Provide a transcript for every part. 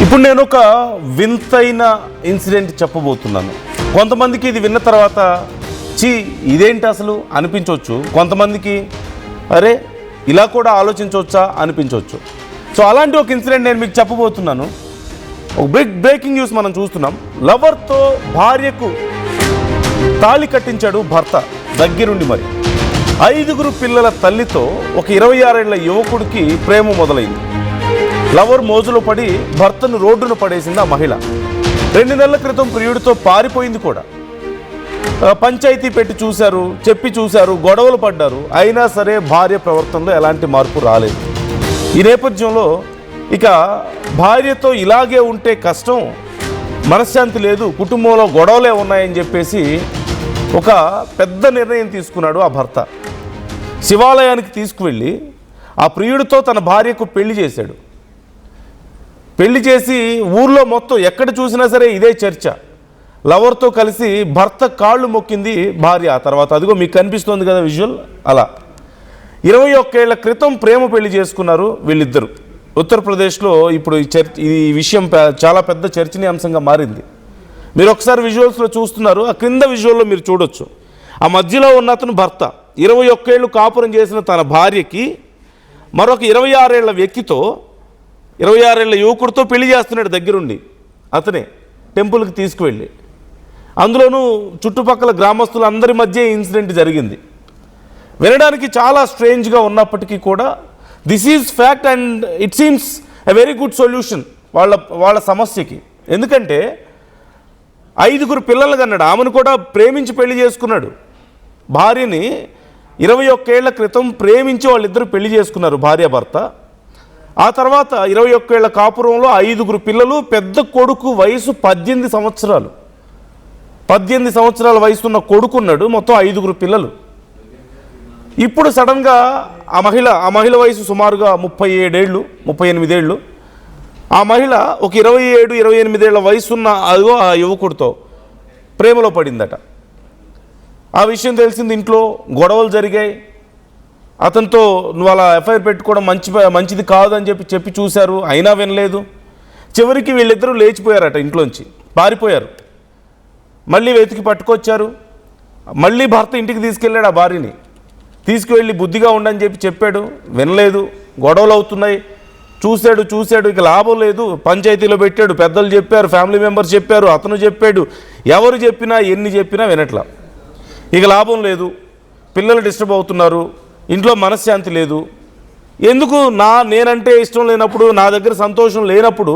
ఇప్పుడు నేను ఒక వింతైన ఇన్సిడెంట్ చెప్పబోతున్నాను. కొంతమందికి ఇది విన్న తర్వాత ఇదేంటి అసలు అనిపించవచ్చు, కొంతమందికి అరే ఇలా కూడా ఆలోచించవచ్చా అనిపించవచ్చు. సో అలాంటి ఒక ఇన్సిడెంట్ నేను మీకు చెప్పబోతున్నాను. ఒక బ్రేకింగ్ న్యూస్ మనం చూస్తున్నాం. లవర్తో భార్యకు తాళి కట్టించాడు భర్త దగ్గరుండి. మరి 5 పిల్లల తల్లితో ఒక 26 ఏళ్ల యువకుడికి ప్రేమ మొదలైంది. లవర్ మోజులో పడి భర్తను రోడ్డున పడేసింది ఆ మహిళ. 2 నెలల క్రితం ప్రియుడితో పారిపోయింది కూడా. పంచాయతీ పెట్టి చూశారు, చెప్పి చూశారు, గొడవలు పడ్డారు. అయినా సరే భార్య ప్రవర్తనలో ఎలాంటి మార్పు రాలేదు. ఈ నేపథ్యంలో ఇక భార్యతో ఇలాగే ఉంటే కష్టం, మనశ్శాంతి లేదు, కుటుంబంలో గొడవలే ఉన్నాయని చెప్పేసి ఒక పెద్ద నిర్ణయం తీసుకున్నాడు ఆ భర్త. శివాలయానికి తీసుకువెళ్ళి ఆ ప్రియుడితో తన భార్యకు పెళ్లి చేశాడు. పెళ్లి చేసి ఊర్లో మొత్తం ఎక్కడ చూసినా సరే ఇదే చర్చ. లవర్తో కలిసి భర్త కాళ్ళు మొక్కింది భార్య. ఆ తర్వాత అదిగో మీకు కనిపిస్తోంది కదా విజువల్. అలా 21 ఏళ్ల క్రితం ప్రేమ పెళ్లి చేసుకున్నారు వీళ్ళిద్దరు. ఉత్తరప్రదేశ్లో ఇప్పుడు ఈ విషయం చాలా పెద్ద చర్చనీయాంశంగా మారింది. మీరు ఒకసారి విజువల్స్లో చూస్తున్నారు, ఆ క్రింద విజువల్లో మీరు చూడొచ్చు. ఆ మధ్యలో ఉన్న అతను భర్త 21 ఏళ్ళు కాపురం చేసిన తన భార్యకి మరొక 26 ఏళ్ల వ్యక్తితో 26 ఏళ్ల యువకుడితో పెళ్లి చేస్తున్నాడు దగ్గరుండి. అతనే టెంపుల్కి తీసుకువెళ్ళి, అందులోనూ చుట్టుపక్కల గ్రామస్తులు అందరి మధ్య ఇన్సిడెంట్ జరిగింది. వినడానికి చాలా స్ట్రేంజ్గా ఉన్నప్పటికీ కూడా this is fact and it seems a very good solution వాళ్ళ సమస్యకి. ఎందుకంటే 5 పిల్లలు కన్నాడు. ఆమెను కూడా ప్రేమించి పెళ్లి చేసుకున్నాడు. భార్యని 21 ఏళ్ల క్రితం ప్రేమించి వాళ్ళిద్దరూ పెళ్లి చేసుకున్నారు భార్యాభర్త. ఆ తర్వాత 21 ఏళ్ల కాపురంలో 5 పిల్లలు. పెద్ద కొడుకు వయసు 18 సంవత్సరాలు. 18 సంవత్సరాల వయసున్న కొడుకున్నాడు. మొత్తం 5 పిల్లలు. ఇప్పుడు సడన్గా ఆ మహిళ వయసు సుమారుగా 37 ఏళ్ళు, 38 ఏళ్ళు. ఆ మహిళ ఒక 27, 28 ఏళ్ల వయసున్న అదిగో ఆ యువకుడితో ప్రేమలో పడిందట. ఆ విషయం తెలిసింది. ఇంట్లో గొడవలు జరిగాయి. అతనితో నువ్వు అలా ఎఫ్ఐఆర్ పెట్టుకోవడం మంచిది కాదని చెప్పి చూశారు, అయినా వినలేదు. చివరికి వీళ్ళిద్దరూ లేచిపోయారట, ఇంట్లోంచి పారిపోయారు. మళ్ళీ వెతికి పట్టుకొచ్చారు. మళ్ళీ భర్త ఇంటికి తీసుకెళ్ళాడు. ఆ భార్యని తీసుకువెళ్ళి బుద్ధిగా ఉండని చెప్పాడు, వినలేదు. గొడవలు అవుతున్నాయి. చూశాడు, ఇక లాభం లేదు. పంచాయతీలో పెట్టాడు, పెద్దలు చెప్పారు, ఫ్యామిలీ మెంబర్స్ చెప్పారు, అతను చెప్పాడు. ఎవరు చెప్పినా ఎన్ని చెప్పినా వినట్లా. ఇక లాభం లేదు. పిల్లలు డిస్టర్బ్ అవుతున్నారు, ఇంట్లో మనశ్శాంతి లేదు. ఎందుకు నేనంటే ఇష్టం లేనప్పుడు, నా దగ్గర సంతోషం లేనప్పుడు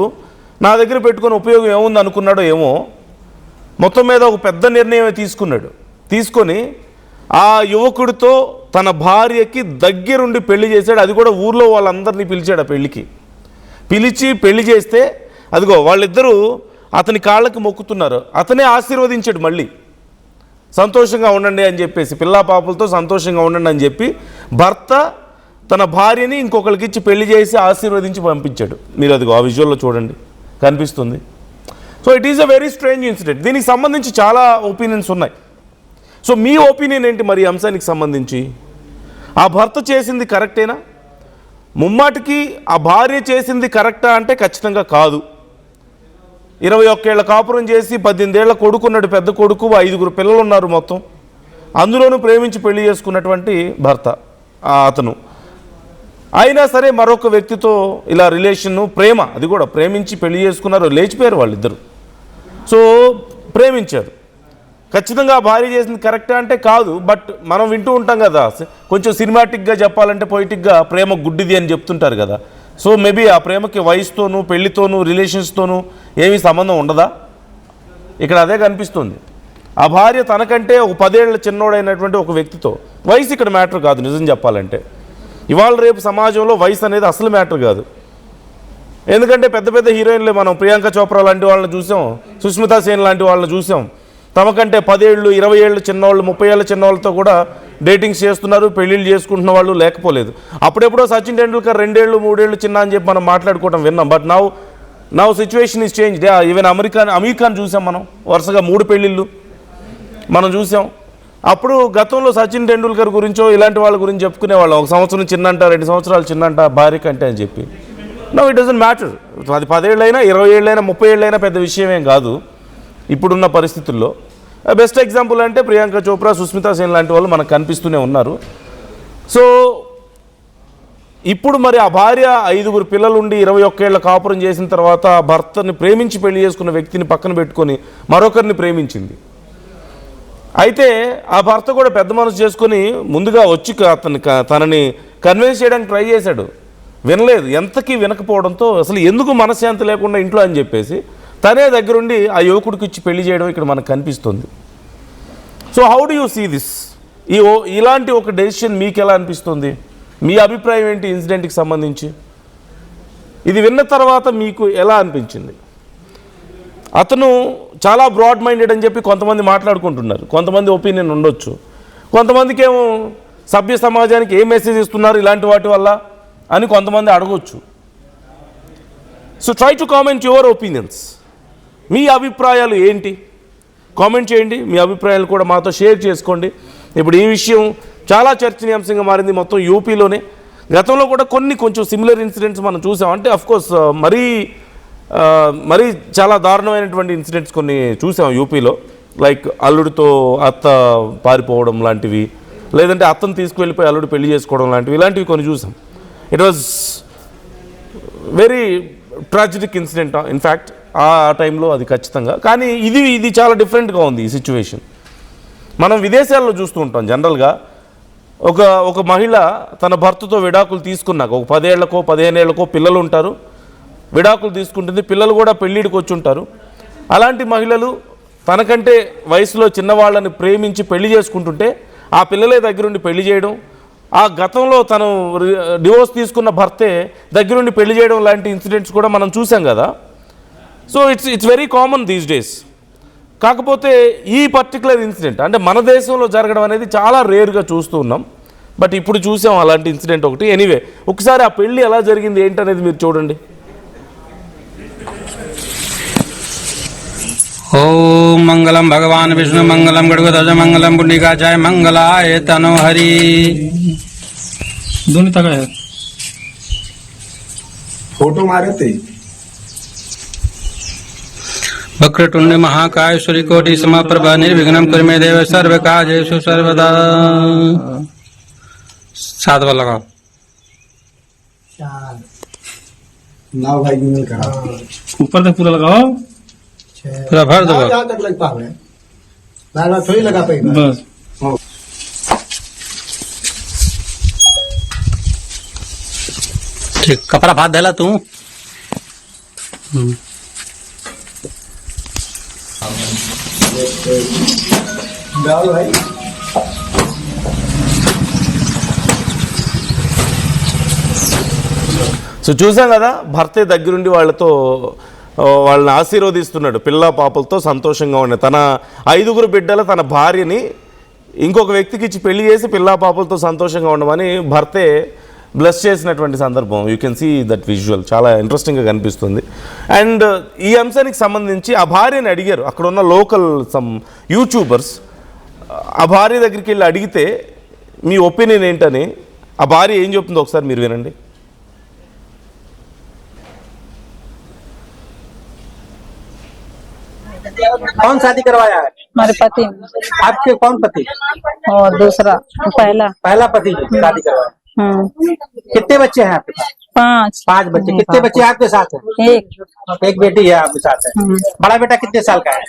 నా దగ్గర పెట్టుకొని ఉపయోగం ఏముంది అనుకున్నాడో ఏమో. మొత్తం మీద ఒక పెద్ద నిర్ణయం తీసుకొని ఆ యువకుడితో తన భార్యకి దగ్గరుండి పెళ్లి చేశాడు. అది కూడా ఊర్లో వాళ్ళందరినీ పిలిచాడు. ఆ పిలిచి పెళ్లి చేస్తే అదిగో వాళ్ళిద్దరూ అతని కాళ్ళకి మొక్కుతున్నారు. అతనే ఆశీర్వదించాడు. మళ్ళీ సంతోషంగా ఉండండి అని చెప్పేసి, పిల్లా పాపలతో సంతోషంగా ఉండండి అని చెప్పి భర్త తన భార్యని ఇంకొకరికి ఇచ్చి పెళ్లి చేసి ఆశీర్వదించి పంపించాడు. మీరు అదిగో ఆ విజువల్లో చూడండి, కనిపిస్తుంది. So it is a very strange incident. దీనికి సంబంధించి చాలా ఒపీనియన్స్ ఉన్నాయి. సో మీ ఒపీనియన్ ఏంటి మరి ఈ అంశానికి సంబంధించి? ఆ భర్త చేసింది కరెక్టేనా? ముమ్మాటికి ఆ భార్య చేసింది కరెక్టా అంటే ఖచ్చితంగా కాదు. 21 ఏళ్ల కాపురం చేసి 18 ఏళ్ల కొడుకున్నాడు, పెద్ద కొడుకు. 5 పిల్లలు ఉన్నారు మొత్తం. అందులోనూ ప్రేమించి పెళ్లి చేసుకున్నటువంటి భర్త అతను. అయినా సరే మరొక వ్యక్తితో ఇలా రిలేషన్ను, ప్రేమ, అది కూడా ప్రేమించి పెళ్లి చేసుకున్నారు. లేచిపోయారు వాళ్ళిద్దరు. సో ప్రేమించారు. ఖచ్చితంగా భార్య చేసింది కరెక్టా అంటే కాదు. బట్ మనం వింటూ ఉంటాం కదా, కొంచెం సినిమాటిక్గా చెప్పాలంటే పొయిటిక్గా ప్రేమ గుడ్డిది అని చెప్తుంటారు కదా. సో మేబీ ఆ ప్రేమకి వయసుతోనూ, పెళ్లితోనూ, రిలేషన్స్తోనూ ఏమీ సంబంధం ఉండదా? ఇక్కడ అదే కనిపిస్తుంది. ఆ భార్య తనకంటే ఒక 10 ఏళ్ల చిన్నోడైనటువంటి ఒక వ్యక్తితో, వయసు ఇక్కడ మ్యాటర్ కాదు నిజం చెప్పాలంటే. ఇవాళ రేపు సమాజంలో వయసు అనేది అసలు మ్యాటర్ కాదు. ఎందుకంటే పెద్ద పెద్ద హీరోయిన్లు మనం ప్రియాంక చోప్రా లాంటి వాళ్ళని చూసాం, సుష్మితా సేన్ లాంటి వాళ్ళని చూసాం. తమకంటే 10 ఏళ్ళు, 20 ఏళ్ళు చిన్నవాళ్ళు, 30 ఏళ్ళ చిన్నవాళ్ళతో కూడా డేటింగ్స్ చేస్తున్నారు, పెళ్ళిళ్ళు చేసుకుంటున్న వాళ్ళు లేకపోలేదు. అప్పుడెప్పుడో సచిన్ టెండూల్కర్ 2 ఏళ్ళు 3 ఏళ్ళు చిన్న అని చెప్పి మనం మాట్లాడుకోవడం విన్నాం. But now situation is changed. Even Aamir Khan చూసాం మనం, వరుసగా 3 పెళ్ళిళ్ళు మనం చూసాం. అప్పుడు గతంలో సచిన్ టెండూల్కర్ గురించో ఇలాంటి వాళ్ళ గురించి చెప్పుకునేవాళ్ళం. 1 సంవత్సరం చిన్నంట, 2 సంవత్సరాలు చిన్నంట భార్య కంటే అని చెప్పి. No, it doesn't matter. అది 10 ఏళ్ళైనా 20 ఏళ్ళైనా 30 ఏళ్ళైనా పెద్ద విషయమేం కాదు ఇప్పుడున్న పరిస్థితుల్లో. బెస్ట్ ఎగ్జాంపుల్ అంటే ప్రియాంక చోప్రా, సుస్మితా సేన్ లాంటి వాళ్ళు మనకు కనిపిస్తూనే ఉన్నారు. సో ఇప్పుడు మరి ఆ భార్య 5 పిల్లలుండి 21 ఏళ్ళ కాపురం చేసిన తర్వాత భర్తని ప్రేమించి పెళ్లి చేసుకున్న వ్యక్తిని పక్కన పెట్టుకొని మరొకరిని ప్రేమించింది. అయితే ఆ భర్త కూడా పెద్ద మనసు చేసుకొని ముందుగా వచ్చి తనని కన్విన్స్ చేయడానికి ట్రై చేశాడు, వినలేదు. ఎంతకీ వినకపోవడంతో అసలు ఎందుకు మనశ్శాంతి లేకుండా ఇంట్లో అని చెప్పేసి తనే దగ్గరుండి ఆ యువకుడికి ఇచ్చి పెళ్లి చేయడం ఇక్కడ మనకు కనిపిస్తుంది. So how do you see this? ఇలాంటి ఒక డెసిషన్ మీకు ఎలా అనిపిస్తుంది? మీ అభిప్రాయం ఏంటి ఇన్సిడెంట్కి సంబంధించి? ఇది విన్న తర్వాత మీకు ఎలా అనిపించింది? అతను చాలా బ్రాడ్ మైండెడ్ అని చెప్పి కొంతమంది మాట్లాడుకుంటున్నారు, కొంతమంది ఒపీనియన్ ఉండొచ్చు. కొంతమందికి ఏమో సభ్య సమాజానికి ఏ మెసేజ్ ఇస్తున్నారు ఇలాంటి వాటి వల్ల అని కొంతమంది అడగొచ్చు. So try to comment your opinions. మీ అభిప్రాయాలు ఏంటి? కామెంట్ చేయండి, మీ అభిప్రాయాలు కూడా మాతో షేర్ చేసుకోండి. ఇప్పుడు ఈ విషయం చాలా చర్చనీయాంశంగా మారింది మొత్తం యూపీలోనే. గతంలో కూడా కొంచెం సిమిలర్ ఇన్సిడెంట్స్ మనం చూసాం. అంటే అఫ్కోర్స్ మరీ చాలా దారుణమైనటువంటి ఇన్సిడెంట్స్ కొన్ని చూసాం యూపీలో. లైక్ అల్లుడితో అత్త పారిపోవడం లాంటివి, లేదంటే అత్తను తీసుకువెళ్ళిపోయి అల్లుడు పెళ్లి చేసుకోవడం లాంటివి, ఇలాంటివి కొన్ని చూసాం. It was very ట్రాజిడిక్ incident in fact ఆ టైంలో అది ఖచ్చితంగా. కానీ ఇది చాలా డిఫరెంట్గా ఉంది ఈ సిచ్యువేషన్. మనం విదేశాల్లో చూస్తూ ఉంటాం జనరల్గా ఒక మహిళ తన భర్తతో విడాకులు తీసుకున్నాక ఒక 10 ఏళ్లకో 15 ఏళ్లకో పిల్లలు ఉంటారు, విడాకులు తీసుకుంటుంది, పిల్లలు కూడా పెళ్ళిడికి వచ్చి ఉంటారు. అలాంటి మహిళలు తనకంటే వయసులో చిన్నవాళ్ళని ప్రేమించి పెళ్లి చేసుకుంటుంటే ఆ పిల్లలే దగ్గరుండి పెళ్లి చేయడం, ఆ గతంలో తను డివోర్స్ తీసుకున్న భర్తే దగ్గరుండి పెళ్లి చేయడం లాంటి ఇన్సిడెంట్స్ కూడా మనం చూసాం కదా. So it's very common these days. కాకపోతే ఈ పర్టికులర్ ఇన్సిడెంట్ అంటే మన దేశంలో జరగడం అనేది చాలా రేర్గా చూస్తూ ఉన్నాం. బట్ ఇప్పుడు చూసాం అలాంటి ఇన్సిడెంట్ ఒకటి. ఎనీవే ఒకసారి ఆ పెళ్ళి ఎలా జరిగింది ఏంటనేది మీరు చూడండి. ओम मंगलम भगवान विष्णु मंगलम गणपतज मंगलम पुंडिकाचार्य मंगलाय तनो हरि। दोनों तक है फोटो मारे थे। वक्रतुंड महाकाय सूर्यकोटि समप्रभा निर्विघ्नं कुरु मे देव सर्वकार्येषु सर्वदा। 7 बार लगाओ। ना भाई नहीं करा, ऊपर तक पूरा लगाओ, पूरा भर दो। जहाँ तक लग पावे बार थोड़ी लगा पाएगा बस। ठीक, कपड़ा भात देला तू। डाल भाई। సో చూసాం కదా, భర్తే దగ్గరుండి వాళ్ళని ఆశీర్వదిస్తున్నాడు, పిల్ల పాపలతో సంతోషంగా ఉండే తన 5 బిడ్డల తన భార్యని ఇంకొక వ్యక్తికి ఇచ్చి పెళ్లి చేసి పిల్ల పాపలతో సంతోషంగా ఉండమని భర్తే బ్లెస్ చేసినటువంటి సందర్భం. You can see that visual, చాలా ఇంట్రెస్టింగ్గా కనిపిస్తుంది. అండ్ ఈ అంశానికి సంబంధించి ఆ భార్యని అడిగారు అక్కడ ఉన్న లోకల్ సమ్ యూట్యూబర్స్. ఆ భార్య దగ్గరికి వెళ్ళి అడిగితే మీ ఒపీనియన్ ఏంటని ఆ భార్య ఏం చెప్తుందో ఒకసారి మీరు వినండి. कौन शादी करवाया है? हमारे पति। आपके कौन पति? और दूसरा पहला पति शादी करवाया। कितने बच्चे हैं आपके? 5 बच्चे। कितने बच्चे आपके साथ हैं? एक बेटी है आपके साथ है। बड़ा बेटा कितने साल का है?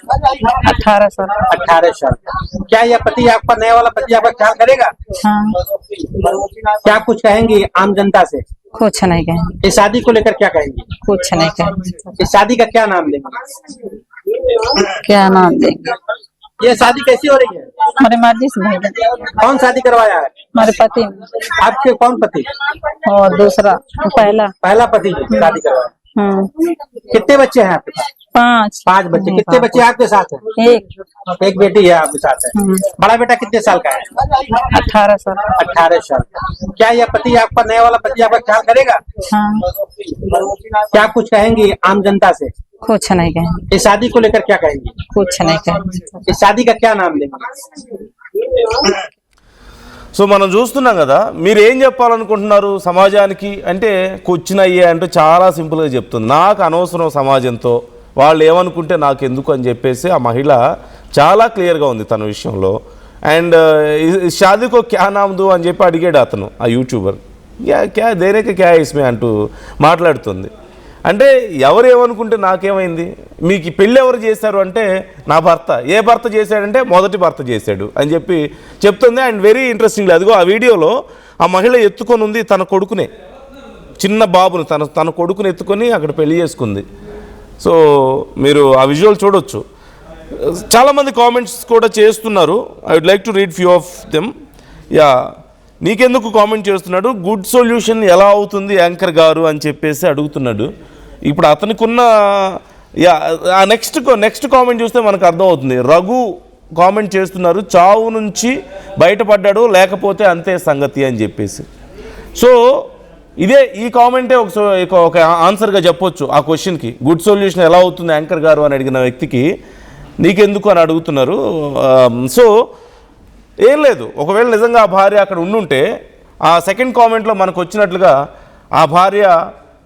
18 साल। 18 साल। क्या यह पति आपका नया वाला पति आपका ख्याल करेगा? हाँ। क्या कुछ कहेंगी आम जनता से? कुछ नहीं कहेंगे। इस शादी को लेकर क्या कहेंगी? कुछ नहीं कहेंगे। इस शादी का क्या नाम देंगे? क्या नाम देंगे? ये शादी कैसी हो रही है? हमारे मर्जी से भेज दें। कौन शादी करवाया है? हमारे पति। आपके कौन पति? और दूसरा पहला पति शादी करवाया। कितने बच्चे हैं आपके? 5 बच्चे। कितने बच्चे आपके साथ हैं? एक बेटी है आपके साथ है। बड़ा बेटा कितने साल का है? 18 साल। 18 साल। क्या यह पति आपका नया वाला पति आपका ख्याल करेगा? हाँ। क्या कुछ कहेंगी आम जनता से? कुछ नहीं कहेंगे। इस शादी को लेकर क्या कहेंगी? कुछ नहीं कहेंगे। इस शादी का क्या नाम देंगे? సో మనం చూస్తున్నాం కదా, మీరు ఏం చెప్పాలనుకుంటున్నారు సమాజానికి అంటే క్వశ్చన్ అయ్యే అంటూ చాలా సింపుల్గా చెప్తుంది. నాకు అనవసరం సమాజంతో, వాళ్ళు ఏమనుకుంటే నాకు ఎందుకు అని చెప్పేసి ఆ మహిళ చాలా క్లియర్గా ఉంది తన విషయంలో. అండ్ షాదీకో క్యా నామ్దు అని చెప్పి అడిగాడు అతను, ఆ యూట్యూబర్. క్యా దేనేక క్యా ఇస్మే అంటూ మాట్లాడుతుంది. అంటే ఎవరు ఏమనుకుంటే నాకేమైంది, మీకు ఈ పెళ్ళి ఎవరు చేశారు అంటే నా భర్త. ఏ భర్త చేశాడంటే మొదటి భర్త చేశాడు అని చెప్పి చెప్తుంది. అండ్ వెరీ ఇంట్రెస్టింగ్లీ అదిగో ఆ వీడియోలో ఆ మహిళ ఎత్తుకొని ఉంది తన కొడుకునే, చిన్న బాబుని తన కొడుకుని ఎత్తుకొని అక్కడ పెళ్లి చేసుకుంది. సో మీరు ఆ విజువల్ చూడొచ్చు. చాలామంది కామెంట్స్ కూడా చేస్తున్నారు. I would like to read few of them. Yeah, నీకెందుకు కామెంట్ చేస్తున్నాడు, గుడ్ సొల్యూషన్ ఎలా అవుతుంది యాంకర్ గారు అని చెప్పేసి అడుగుతున్నాడు. ఇప్పుడు అతనికి ఉన్న ఆ నెక్స్ట్ కామెంట్ చూస్తే మనకు అర్థమవుతుంది. రఘు కామెంట్ చేస్తున్నారు, చావు నుంచి బయటపడ్డాడు లేకపోతే అంతే సంగతి అని చెప్పేసి. సో ఇదే ఈ కామెంటే ఒక ఆన్సర్గా చెప్పొచ్చు ఆ క్వశ్చన్కి. గుడ్ సొల్యూషన్ ఎలా అవుతుంది యాంకర్ గారు అని అడిగిన వ్యక్తికి నీకెందుకు అని అడుగుతున్నారు. సో ఏం లేదు, ఒకవేళ నిజంగా ఆ భార్య అక్కడ ఉండుంటే ఆ సెకండ్ కామెంట్లో మనకు వచ్చినట్లుగా ఆ భార్య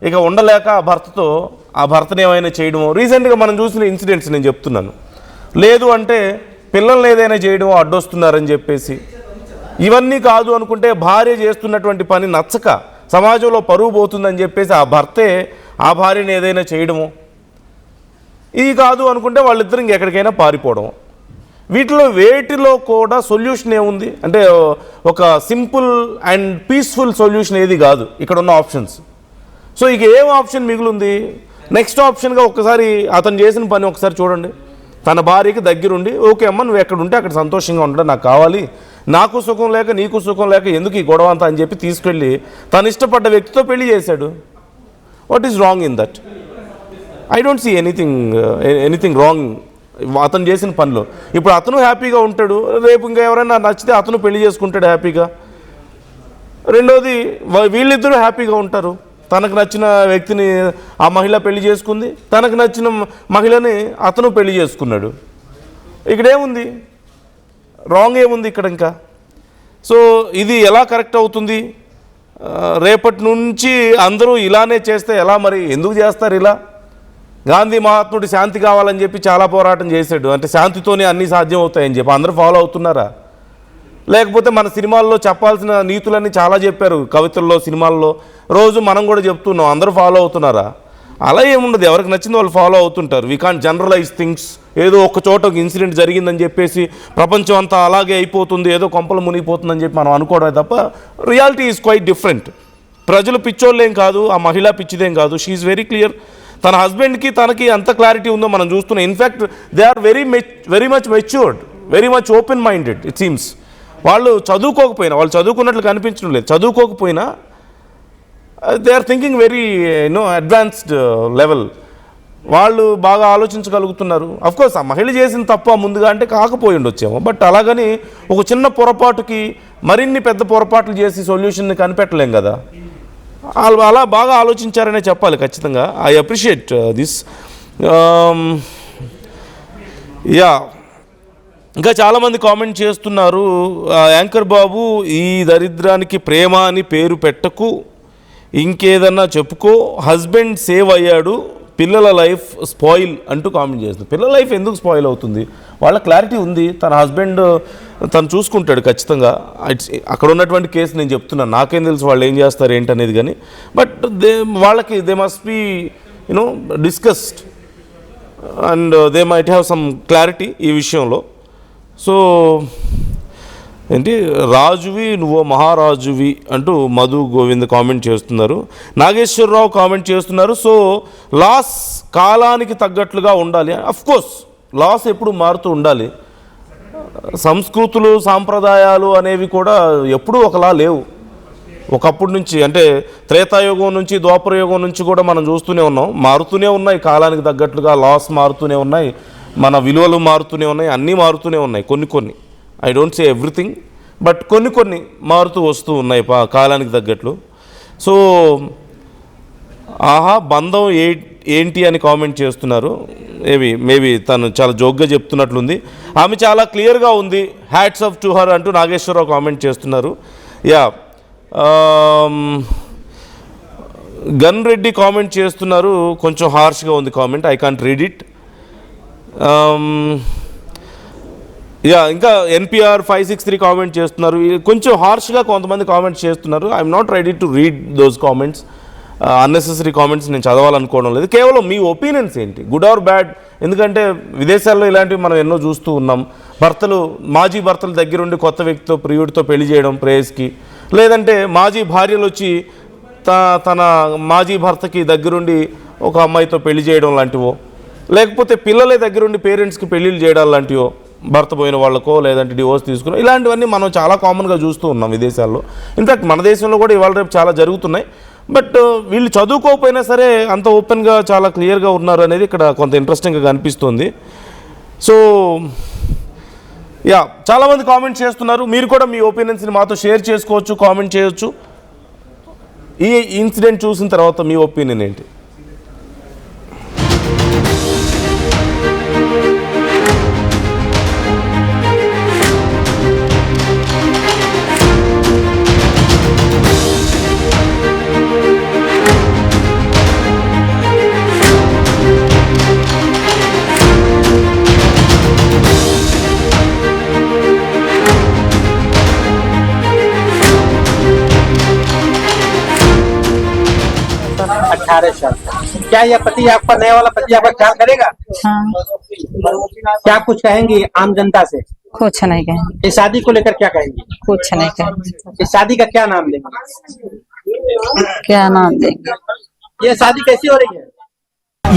ఇక ఉండలేక ఆ భర్తతో ఆ భర్తను ఏమైనా చేయడమో, రీసెంట్గా మనం చూసిన ఇన్సిడెంట్స్ నేను చెప్తున్నాను. లేదు అంటే పిల్లల్ని ఏదైనా చేయడమో అడ్డొస్తున్నారని చెప్పేసి, ఇవన్నీ కాదు అనుకుంటే భార్య చేస్తున్నటువంటి పని నచ్చక సమాజంలో పరువు పోతుందని చెప్పేసి ఆ భర్తే ఆ భార్యని ఏదైనా చేయడమో, ఇది కాదు అనుకుంటే వాళ్ళిద్దరు ఇంకెక్కడికైనా పారిపోవడం. వేటిలో కూడా సొల్యూషన్ ఏముంది అంటే ఒక సింపుల్ అండ్ పీస్ఫుల్ సొల్యూషన్ ఏది కాదు ఇక్కడ ఉన్న ఆప్షన్స్. సో ఇక ఏం ఆప్షన్ మిగులుంది, నెక్స్ట్ ఆప్షన్గా ఒక్కసారి అతను చేసిన పని ఒకసారి చూడండి. తన భార్యకి దగ్గరుండి, ఓకే అమ్మ నువ్వు ఎక్కడ ఉంటే అక్కడ సంతోషంగా ఉండడం నాకు కావాలి, నాకు సుఖం లేక నీకు సుఖం లేక ఎందుకు ఈ గొడవ అంతా అని చెప్పి తీసుకెళ్ళి తను ఇష్టపడ్డ వ్యక్తితో పెళ్లి చేశాడు. What is wrong in that? I don't see anything wrong అతను చేసిన పనిలో. ఇప్పుడు అతను హ్యాపీగా ఉంటాడు, రేపు ఇంకా ఎవరైనా నచ్చితే అతను పెళ్లి చేసుకుంటాడు హ్యాపీగా. రెండోది వీళ్ళిద్దరూ హ్యాపీగా ఉంటారు. తనకు నచ్చిన వ్యక్తిని ఆ మహిళ పెళ్లి చేసుకుంది, తనకు నచ్చిన మహిళని అతను పెళ్లి చేసుకున్నాడు. ఇక్కడేముంది రాంగ్, ఏముంది ఇక్కడ ఇంకా? సో ఇది ఎలా కరెక్ట్ అవుతుంది? రేపటి నుంచి అందరూ ఇలానే చేస్తే ఎలా మరి? ఎందుకు చేస్తారు ఇలా? గాంధీ మహాత్ముడు శాంతి కావాలని చెప్పి చాలా పోరాటం చేశాడు, అంటే శాంతితోనే అన్నీ సాధ్యం అవుతాయని చెప్పి అందరూ ఫాలో అవుతున్నారా? లేకపోతే మన సినిమాల్లో చెప్పాల్సిన నీతులన్నీ చాలా చెప్పారు, కవితల్లో, సినిమాల్లో, రోజు మనం కూడా చెప్తున్నాం, అందరూ ఫాలో అవుతున్నారా? అలా ఏముండదు, ఎవరికి నచ్చింది వాళ్ళు ఫాలో అవుతుంటారు. We can't generalise things. ఏదో ఒక చోట ఒక ఇన్సిడెంట్ జరిగిందని చెప్పేసి ప్రపంచం అంతా అలాగే అయిపోతుంది, ఏదో కొంపలు మునిగిపోతుందని చెప్పి మనం అనుకోవడమే తప్ప రియాలిటీ ఈజ్ క్వైట్ డిఫరెంట్. ప్రజలు పిచ్చోళ్ళేం కాదు, ఆ మహిళ పిచ్చిదేం కాదు. She is very clear. తన హస్బెండ్కి తనకి ఎంత క్లారిటీ ఉందో మనం చూస్తున్నాం. In fact they are very much matured, very much open minded it seems. వాళ్ళు చదువుకోకపోయినా, వాళ్ళు చదువుకున్నట్లు కనిపించడం లేదు, చదువుకోకపోయినా they are thinking very advanced level. వాళ్ళు బాగా ఆలోచించగలుగుతున్నారు. అఫ్కోర్స్ ఆ మహిళ చేసిన తప్ప ముందుగా అంటే కాకపోయి ఉండొచ్చేమో, బట్ అలాగని ఒక చిన్న పొరపాటుకి మరిన్ని పెద్ద పొరపాట్లు చేసి సొల్యూషన్ని కనిపెట్టలేం కదా. అలా బాగా ఆలోచించారనే చెప్పాలి ఖచ్చితంగా. I appreciate this. యా, ఇంకా చాలామంది కామెంట్ చేస్తున్నారు, యాంకర్ బాబు ఈ దరిద్రానికి ప్రేమ అని పేరు పెట్టకు, ఇంకేదన్నా చెప్పుకో, హస్బెండ్ సేవ్ అయ్యాడు, పిల్లల లైఫ్ స్పాయిల్ అంటూ కామెంట్ చేస్తుంది. పిల్లల లైఫ్ ఎందుకు స్పాయిల్ అవుతుంది? వాళ్ళ క్లారిటీ ఉంది, తన హస్బెండ్ తను చూసుకుంటాడు ఖచ్చితంగా. అక్కడ ఉన్నటువంటి కేసు నేను చెప్తున్నాను, నాకేం తెలుసు వాళ్ళు ఏం చేస్తారు ఏంటనేది, కానీ బట్ వాళ్ళకి they must be discussed and they might have some clarity ఈ విషయంలో. సో ఏంటి, రాజువి నువ్వు మహారాజువి అంటూ మధు గోవింద్ కామెంట్ చేస్తున్నారు. నాగేశ్వరరావు కామెంట్ చేస్తున్నారు, సో లాస్ కాలానికి తగ్గట్లుగా ఉండాలి. అఫ్కోర్స్ లాస్ ఎప్పుడు మారుతూ ఉండాలి. సంస్కృతులు, సాంప్రదాయాలు అనేవి కూడా ఎప్పుడూ ఒకలా లేవు. ఒకప్పటి నుంచి అంటే త్రేతాయుగం నుంచి ద్వాపరయుగం నుంచి కూడా మనం చూస్తూనే ఉన్నాం, మారుతూనే ఉన్నాయి, కాలానికి తగ్గట్లుగా లాస్ మారుతూనే ఉన్నాయి, మన విలువలు మారుతూనే ఉన్నాయి, అన్నీ మారుతూనే ఉన్నాయి. కొన్ని I don't say everything, but కొన్ని మారుతూ వస్తూ ఉన్నాయి కాలానికి తగ్గట్లు. సో ఆహా బంధం ఏంటి అని కామెంట్ చేస్తున్నారు. మేబీ తను చాలా జోక్గా చెప్తున్నట్లుంది. ఆమె చాలా క్లియర్గా ఉంది. హ్యాట్స్ ఆఫ్ టు హర్ అంటూ నాగేశ్వరరావు కామెంట్ చేస్తున్నారు. యా, గన్ రెడ్డి కామెంట్ చేస్తున్నారు, కొంచెం హార్ష్గా ఉంది comment, I can't read it. Yeah, ఇంకా ఎన్పిఆర్ 563 కామెంట్ చేస్తున్నారు, కొంచెం హార్ష్గా కొంతమంది కామెంట్స్ చేస్తున్నారు. I'm not ready to read those comments. Unnecessary comments నేను చదవాలనుకోవడం లేదు. కేవలం మీ ఒపీనియన్స్ ఏంటి, గుడ్ ఆర్ బ్యాడ్? ఎందుకంటే విదేశాల్లో ఇలాంటివి మనం ఎన్నో చూస్తూ ఉన్నాం. మాజీ భర్తల దగ్గరుండి కొత్త వ్యక్తితో, ప్రియుడితో పెళ్లి చేయడం ప్రేయస్కి, లేదంటే మాజీ భార్యలు వచ్చి తన మాజీ భర్తకి దగ్గరుండి ఒక అమ్మాయితో పెళ్లి చేయడం లాంటివో, లేకపోతే పిల్లలే దగ్గరుండి పేరెంట్స్కి పెళ్ళిళ్ళు చేయడం లాంటివో, భర్త పోయిన వాళ్ళకో లేదంటే డివోర్స్ తీసుకుని, ఇలాంటివన్నీ మనం చాలా కామన్గా చూస్తూ ఉన్నాం విదేశాల్లో. ఇన్ఫ్యాక్ట్ మన దేశంలో కూడా ఇవాళ రేపు చాలా జరుగుతున్నాయి. బట్ వీళ్ళు చదువుకోకపోయినా సరే అంత ఓపెన్గా చాలా క్లియర్గా ఉన్నారు అనేది ఇక్కడ కొంత ఇంట్రెస్టింగ్గా కనిపిస్తుంది. సో యా, చాలామంది కామెంట్ చేస్తున్నారు. మీరు కూడా మీ ఒపీనియన్స్ని మాతో షేర్ చేసుకోవచ్చు, కామెంట్ చేయొచ్చు. ఈ ఇన్సిడెంట్ చూసిన తర్వాత మీ ఒపీనియన్ ఏంటి? क्या यह पति आपका, नया वाला पति आपका ख्याल करेगा? हाँ, क्या कुछ कहेंगी आम जनता से? कुछ नहीं कहेंगे, इस शादी को लेकर क्या कहेंगी? कुछ नहीं कहेंगे। इस शादी का क्या नाम देंगे? क्या नाम देंगे? ये शादी कैसी हो रही है?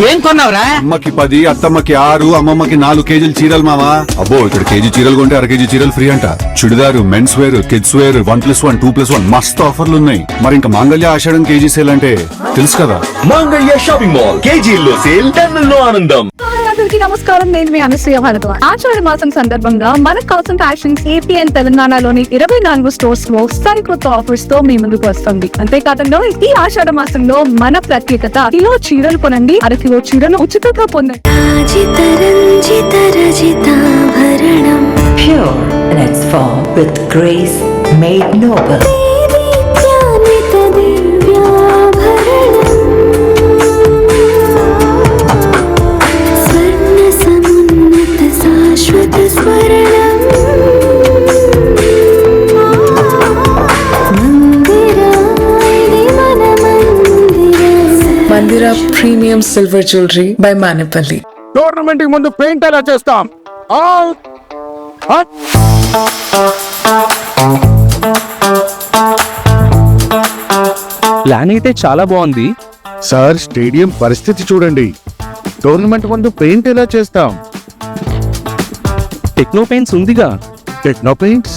ఏం కొన్నావురా? అమ్మకి 10, అత్తమ్మకి 6, అమ్మమ్మకి 4 కేజీలు చీరలు మావా. అబ్బో, ఇక్కడ కేజీ చీరలు కొంటే అర కేజీ చీరలు ఫ్రీ అంట. Churidar, men's wear, kids wear 1+1, 2+1 మస్తు ఆఫర్లు ఉన్నాయి. మరి ఇంకా మాంగళ్య ఆషాఢం కేజీ సేల్ అంటే తెలుసు కదా. మాంగళ్య షాపింగ్ మాల్, కేజీల్లో సేల్, టన్నుల్లో ఆనందం. అందరికీ నమస్కారం, నేను మీ అనసూయ భారద్వాజ్. ఆషాఢ మాసం సందర్భంగా మన కాసన్ ఫ్యాషన్స్ ఏపీ అండ్ తెలంగాణలోని 24 స్టోర్స్ లో సరికొత్త ఆఫర్స్ తో మీ ముందుకు వస్తుంది. అంతేకాదంలో ఈ ఆషాఢ మాసంలో మన ప్రత్యేకత, కిలో చీరలు కొనండి, అర కిలో చీరలు ఉచితంగా పొందండి. Pure in its form with grace made noble. Mandira Premium Silver Jewelry by Manipali. Tournament కి ముందు పెయింట్ ఎలా చేస్తాం? ప్లాన్ అయితే చాలా బాగుంది సార్, స్టేడియం పరిస్థితి చూడండి. టోర్నమెంట్ ముందు పెయింట్ ఎలా చేస్తాం? టెక్నో పెయింట్స్ ఉందిగా. Techno paints,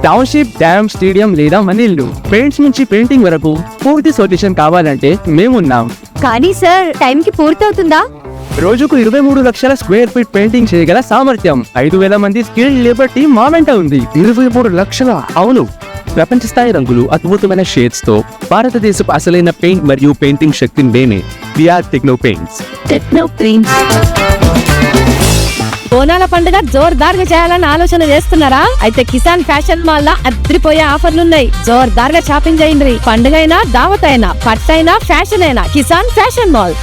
township, dam, stadium లేదా మనీళ్ళు, పెయింట్స్ నుంచి పెయింటింగ్ వరకు పూర్తి సొల్యూషన్ కావాలంటే మేమున్నాం. కానీ సార్, టైం కి పూర్తవుతుందా? రోజుకు 23 లక్షల స్క్వేర్ ఫీట్ పెయింటింగ్ చేయగల సామర్థ్యం, 5,000 మంది స్కిల్డ్ లేబర్ టీమ్ మా వెంట ఉంది. 23 లక్షల? అవును, ప్రపంచ స్థాయి రంగులు, అద్భుతమైన షేడ్స్ తో భారతదేశపు అసలైన పెయింట్ మరియు పెయింటింగ్ శక్తిని మేమే. VR Techno Paints. Techno Paints. బోనాల పండుగ జోర్దార్గా చేయాలని ఆలోచన చేస్తున్నారా? అయితే కిసాన్ ఫ్యాషన్ మాల్ లా అద్రిపోయే ఆఫర్లున్నాయి. జోర్దార్గా షాపింగ్ చేయండి. పండుగ అయినా, దావత్ అయినా, పట్టు అయినా, ఫ్యాషన్ అయినా, కిసాన్ ఫ్యాషన్ మాల్.